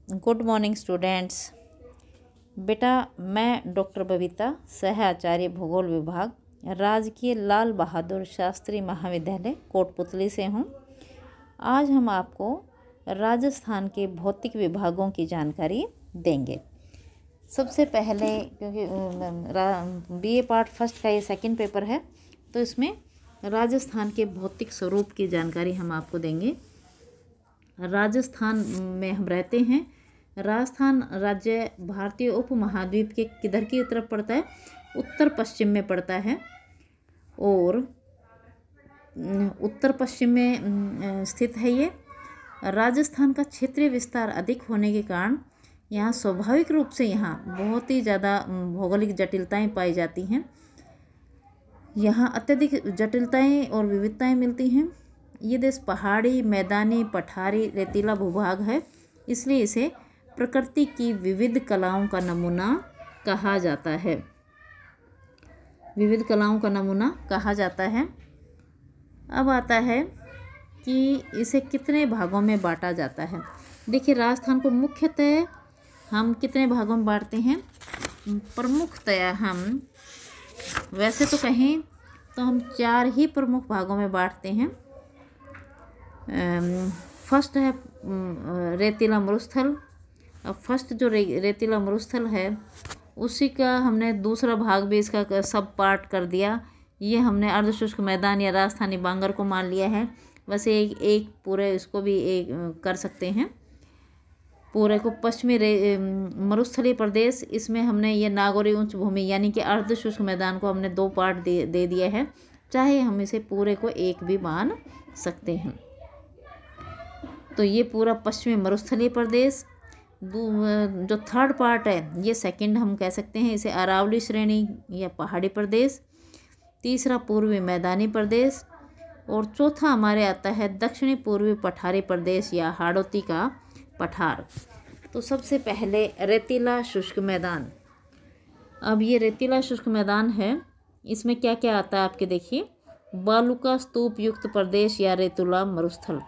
Good morning students. बेटा मैं doctor Babita, सह आचार्य भूगोल विभाग, राजकीय लाल बहादुर शास्त्री महाविद्यालय कोटपुतली से हूँ। आज हम आपको राजस्थान के भौतिक विभागों की जानकारी देंगे। सबसे पहले क्योंकि बीए पार्ट फर्स्ट का ये सेकंड पेपर है, तो इसमें राजस्थान के भौतिक स्वरूप की जानकारी हम आपको देंगे। राजस्थान में हम रहते हैं। राजस्थान राज्य भारतीय उपमहाद्वीप के किधर की तरफ पड़ता है? उत्तर पश्चिम में पड़ता है और उत्तर पश्चिम में स्थित है। ये राजस्थान का क्षेत्रीय विस्तार अधिक होने के कारण यहाँ स्वाभाविक रूप से यहाँ बहुत ही ज़्यादा भौगोलिक जटिलताएं पाई जाती हैं। यहाँ अत्यधिक जटिलताएं और विविधताएं मिलती हैं। ये देश पहाड़ी, मैदानी, पठारी, रेतीला भूभाग है, इसलिए इसे प्रकृति की विविध कलाओं का नमूना कहा जाता है। विविध कलाओं का नमूना कहा जाता है। अब आता है कि इसे कितने भागों में बांटा जाता है। देखिए, राजस्थान को मुख्यतः हम कितने भागों में बांटते हैं? प्रमुखतया हम वैसे तो कहें तो हम 4 ही प्रमुख भागों में बांटते हैं। फर्स्ट है रेतीला मरुस्थल। अब फर्स्ट जो रेतीला मरुस्थल है उसी का हमने दूसरा भाग भी इसका सब पार्ट कर दिया। ये हमने अर्धशुष्क मैदान या राजस्थानी बांगर को मान लिया है। वैसे एक पूरे इसको भी एक कर सकते हैं। पूरे को पश्चिमी मरुस्थलीय प्रदेश, इसमें हमने ये नागौरी उच्च भूमि यानी कि अर्धशुष्क मैदान को हमने 2 पार्ट दे दिया है। चाहे हम इसे पूरे को एक भी मान सकते हैं। तो ये पूरा पश्चिमी मरुस्थलीय प्रदेश। जो थर्ड पार्ट है ये सेकंड हम कह सकते हैं, इसे अरावली श्रेणी या पहाड़ी प्रदेश। तीसरा पूर्वी मैदानी प्रदेश और चौथा हमारे आता है दक्षिणी पूर्वी पठारी प्रदेश या हाड़ौती का पठार। तो सबसे पहले रेतीला शुष्क मैदान। अब ये रेतीला शुष्क मैदान है, इसमें क्या क्या आता है आपके देखिए। बालू का स्तूप युक्त प्रदेश या रेतीला मरुस्थल।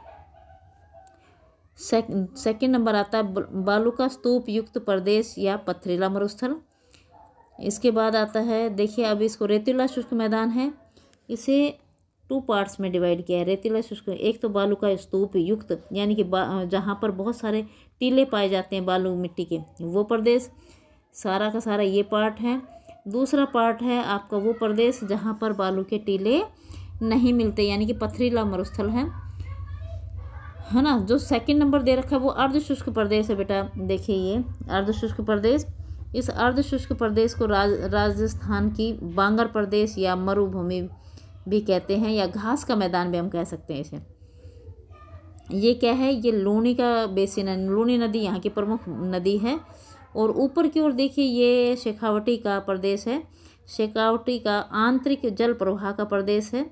सेकंड नंबर आता है बालू का स्तूप युक्त प्रदेश या पथरीला मरुस्थल। इसके बाद आता है, देखिए अब इसको रेतीला शुष्क मैदान है, इसे 2 पार्ट्स में डिवाइड किया है। रेतीला शुष्क, एक तो बालू का स्तूप युक्त यानी कि जहाँ पर बहुत सारे टीले पाए जाते हैं बालू मिट्टी के, वो प्रदेश सारा का सारा ये पार्ट है। दूसरा पार्ट है आपका वो प्रदेश जहाँ पर बालू के टीले नहीं मिलते यानी कि पथरीला मरुस्थल है ना। जो सेकंड नंबर दे रखा है वो अर्धशुष्क प्रदेश है बेटा। देखिए ये अर्धशुष्क प्रदेश, इस अर्धशुष्क प्रदेश को राजस्थान की बांगर प्रदेश या मरुभूमि भी कहते हैं या घास का मैदान भी हम कह सकते हैं इसे। ये क्या है? ये लूनी का बेसिन है। लूनी नदी यहाँ की प्रमुख नदी है। और ऊपर की ओर देखिए ये शेखावटी का प्रदेश है। शेखावटी का आंतरिक जल प्रवाह का प्रदेश है।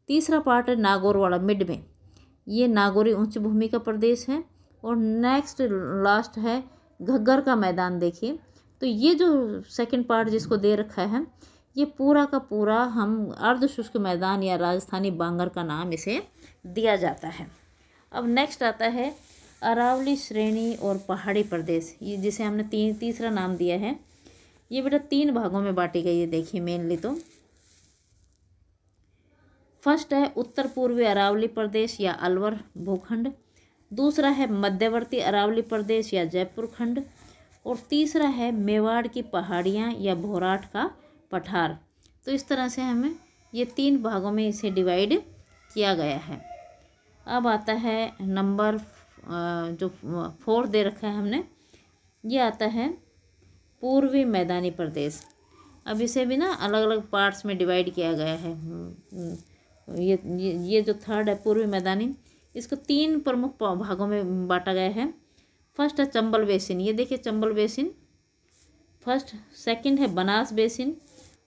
तीसरा पार्ट है नागौर वाला मिड में, ये नागौरी उच्च भूमि का प्रदेश है। और नेक्स्ट लास्ट है घग्गर का मैदान। देखिए, तो ये जो सेकंड पार्ट जिसको दे रखा है ये पूरा का पूरा हम अर्धशुष्क मैदान या राजस्थानी बांगर का नाम इसे दिया जाता है। अब नेक्स्ट आता है अरावली श्रेणी और पहाड़ी प्रदेश, ये जिसे हमने तीसरा नाम दिया है। ये बेटा 3 भागों में बांटी गई है। देखिए मेनली तो फर्स्ट है उत्तर पूर्वी अरावली प्रदेश या अलवर भूखंड। दूसरा है मध्यवर्ती अरावली प्रदेश या जयपुर खंड। और तीसरा है मेवाड़ की पहाड़ियाँ या भोराट का पठार। तो इस तरह से हमें ये 3 भागों में इसे डिवाइड किया गया है। अब आता है नंबर जो 4 दे रखा है हमने, ये आता है पूर्वी मैदानी प्रदेश। अब इसे भी ना अलग अलग पार्ट्स में डिवाइड किया गया है। ये जो थर्ड है पूर्वी मैदानी, इसको 3 प्रमुख भागों में बांटा गया है। फर्स्ट है चंबल बेसिन, ये देखिए चंबल बेसिन फर्स्ट। सेकंड है बनास बेसिन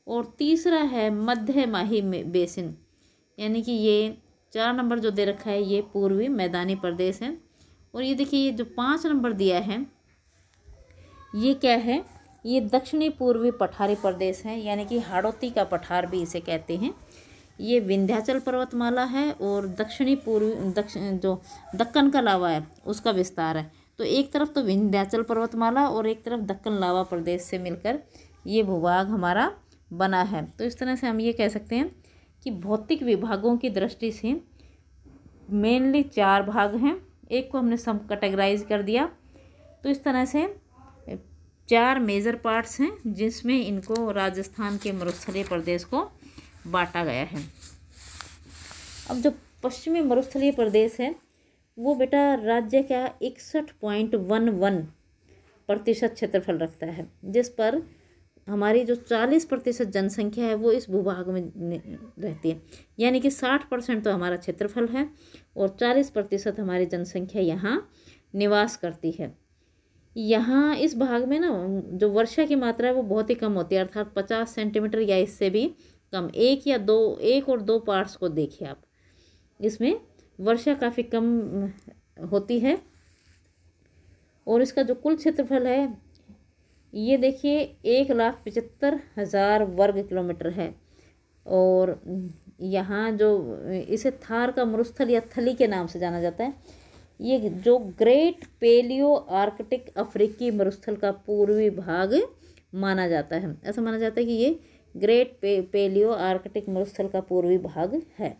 और तीसरा है मध्य माही बेसिन, यानी कि ये 4 नंबर जो दे रखा है ये पूर्वी मैदानी प्रदेश है। और ये देखिए ये जो 5 नंबर दिया है ये क्या है? ये दक्षिणी पूर्वी पठारी प्रदेश है, यानी कि हाड़ौती का पठार भी इसे कहते हैं। ये विंध्याचल पर्वतमाला है और दक्षिणी पूर्वी जो दक्कन का लावा है उसका विस्तार है। तो एक तरफ तो विंध्याचल पर्वतमाला और एक तरफ दक्कन लावा प्रदेश से मिलकर ये भूभाग हमारा बना है। तो इस तरह से हम ये कह सकते हैं कि भौतिक विभागों की दृष्टि से मेनली 4 भाग हैं, एक को हमने सब कैटेगराइज कर दिया। तो इस तरह से 4 मेजर पार्ट्स हैं जिसमें इनको राजस्थान के मरुस्थलीय प्रदेश को बांटा गया है। अब जो पश्चिमी मरुस्थलीय प्रदेश है वो बेटा राज्य का 61.11% क्षेत्रफल रखता है, जिस पर हमारी जो 40% जनसंख्या है वो इस भूभाग में रहती है। यानी कि 60% तो हमारा क्षेत्रफल है और 40% हमारी जनसंख्या यहाँ निवास करती है। यहाँ इस भाग में ना जो वर्षा की मात्रा है वो बहुत ही कम होती है, अर्थात 50 सेंटीमीटर या इससे भी कम। एक और दो पार्ट्स को देखिए आप, इसमें वर्षा काफ़ी कम होती है। और इसका जो कुल क्षेत्रफल है ये देखिए 1,75,000 वर्ग किलोमीटर है। और यहाँ जो इसे थार का मरुस्थल या थली के नाम से जाना जाता है, ये जो ग्रेट पेलियो आर्कटिक अफ्रीकी मरुस्थल का पूर्वी भाग माना जाता है। ऐसा माना जाता है कि ये ग्रेट पेलियो आर्कटिक मरुस्थल का पूर्वी भाग है।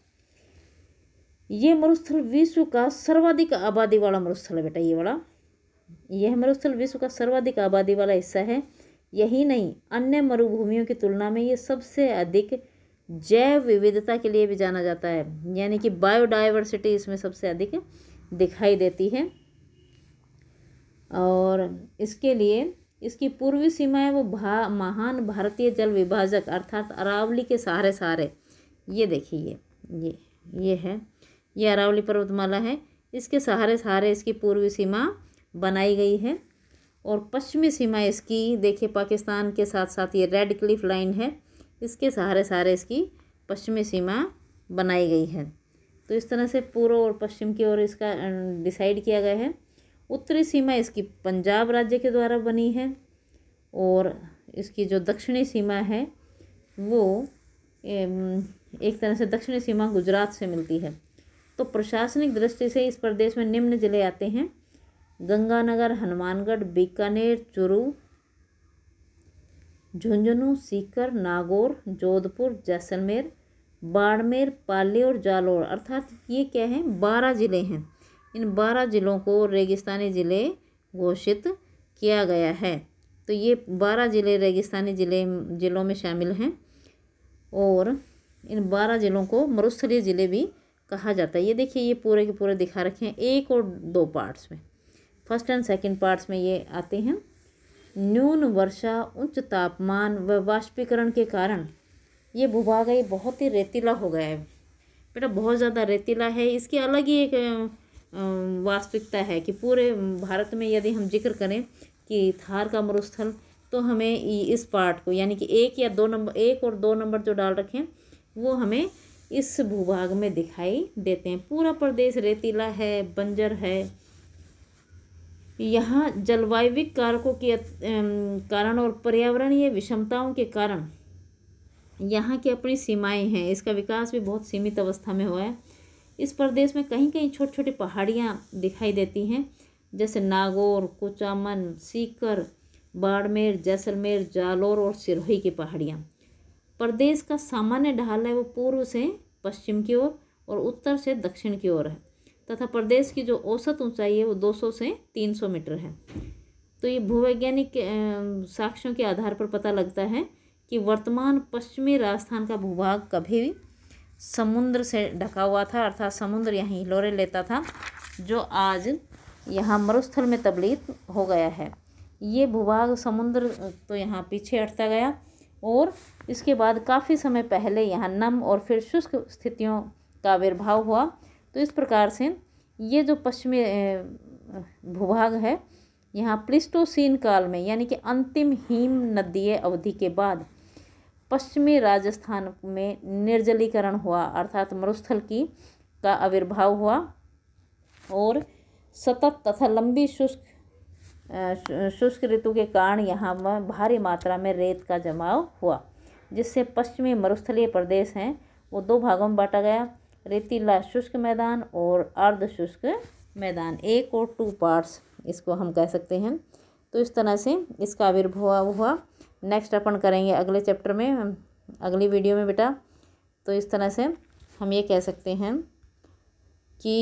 ये मरुस्थल विश्व का सर्वाधिक आबादी वाला मरुस्थल है बेटा। यह मरुस्थल विश्व का सर्वाधिक आबादी वाला हिस्सा है। यही नहीं, अन्य मरुभूमियों की तुलना में ये सबसे अधिक जैव विविधता के लिए भी जाना जाता है, यानी कि बायोडाइवर्सिटी इसमें सबसे अधिक दिखाई देती है। और इसके लिए इसकी पूर्वी सीमा है वो महान भारतीय जल विभाजक अर्थात अरावली के सहारे ये देखिए ये है, ये अरावली पर्वतमाला है, इसके सहारे इसकी पूर्वी सीमा बनाई गई है। और पश्चिमी सीमा इसकी देखिए पाकिस्तान के साथ साथ ये रेड क्लिफ लाइन है, इसके सहारे इसकी पश्चिमी सीमा बनाई गई है। तो इस तरह से पूर्व और पश्चिम की ओर इसका डिसाइड किया गया है। उत्तरी सीमा इसकी पंजाब राज्य के द्वारा बनी है और इसकी जो दक्षिणी सीमा है वो एक तरह से दक्षिणी सीमा गुजरात से मिलती है। तो प्रशासनिक दृष्टि से इस प्रदेश में निम्न जिले आते हैं: गंगानगर, हनुमानगढ़, बीकानेर, चूरू, झुंझुनू, सीकर, नागौर, जोधपुर, जैसलमेर, बाड़मेर, पाली और जालौर। अर्थात ये क्या है, 12 ज़िले हैं। इन 12 ज़िलों को रेगिस्तानी ज़िले घोषित किया गया है। तो ये 12 ज़िले रेगिस्तानी ज़िलों में शामिल हैं और इन 12 ज़िलों को मरुस्थलीय ज़िले भी कहा जाता है। ये देखिए ये पूरे के पूरे दिखा रखे हैं 1 और 2 पार्ट्स में, फर्स्ट एंड सेकंड पार्ट्स में ये आते हैं। न्यून वर्षा, उच्च तापमान व वाष्पीकरण के कारण ये भूभाग है बहुत ही रेतीला हो गया है बेटा, बहुत ज़्यादा रेतीला है। इसकी अलग ही एक वास्तविकता है कि पूरे भारत में यदि हम जिक्र करें कि थार का मरुस्थल, तो हमें इस पार्ट को यानी कि 1 और 2 नंबर जो डाल रखे हैं वो हमें इस भूभाग में दिखाई देते हैं। पूरा प्रदेश रेतीला है, बंजर है। यहाँ जलवायविक कारकों के कारण और पर्यावरणीय विषमताओं के कारण यहाँ की अपनी सीमाएं हैं। इसका विकास भी बहुत सीमित अवस्था में हुआ है। इस प्रदेश में कहीं कहीं छोटी छोटी पहाड़ियाँ दिखाई देती हैं, जैसे नागौर, कुचामन, सीकर, बाड़मेर, जैसलमेर, जालौर और सिरोही की पहाड़ियाँ। प्रदेश का सामान्य ढाल है वो पूर्व से पश्चिम की ओर और उत्तर से दक्षिण की ओर है तथा प्रदेश की जो औसत ऊंचाई है वो 200 से 300 मीटर है। तो ये भूवैज्ञानिक साक्ष्यों के आधार पर पता लगता है कि वर्तमान पश्चिमी राजस्थान का भूभाग कभी भी समुद्र से ढका हुआ था, अर्थात समुद्र यहाँ हिलोरे लेता था, जो आज यहाँ मरुस्थल में तब्दील हो गया है। ये भूभाग समुद्र तो यहाँ पीछे हटता गया और इसके बाद काफ़ी समय पहले यहाँ नम और फिर शुष्क स्थितियों का आविर्भाव हुआ। तो इस प्रकार से ये जो पश्चिमी भूभाग है यहाँ प्लिस्टोसीन काल में यानी कि अंतिम हिम नदीय अवधि के बाद पश्चिमी राजस्थान में निर्जलीकरण हुआ, अर्थात मरुस्थल का आविर्भाव हुआ और सतत तथा लंबी शुष्क ऋतु के कारण यहाँ में भारी मात्रा में रेत का जमाव हुआ, जिससे पश्चिमी मरुस्थलीय प्रदेश हैं वो 2 भागों में बांटा गया: रेतीला शुष्क मैदान और अर्ध शुष्क मैदान। 1 और 2 पार्ट्स इसको हम कह सकते हैं। तो इस तरह से इसका आविर्भाव हुआ। नेक्स्ट अपन करेंगे अगले चैप्टर में, अगली वीडियो में बेटा। तो इस तरह से हम ये कह सकते हैं कि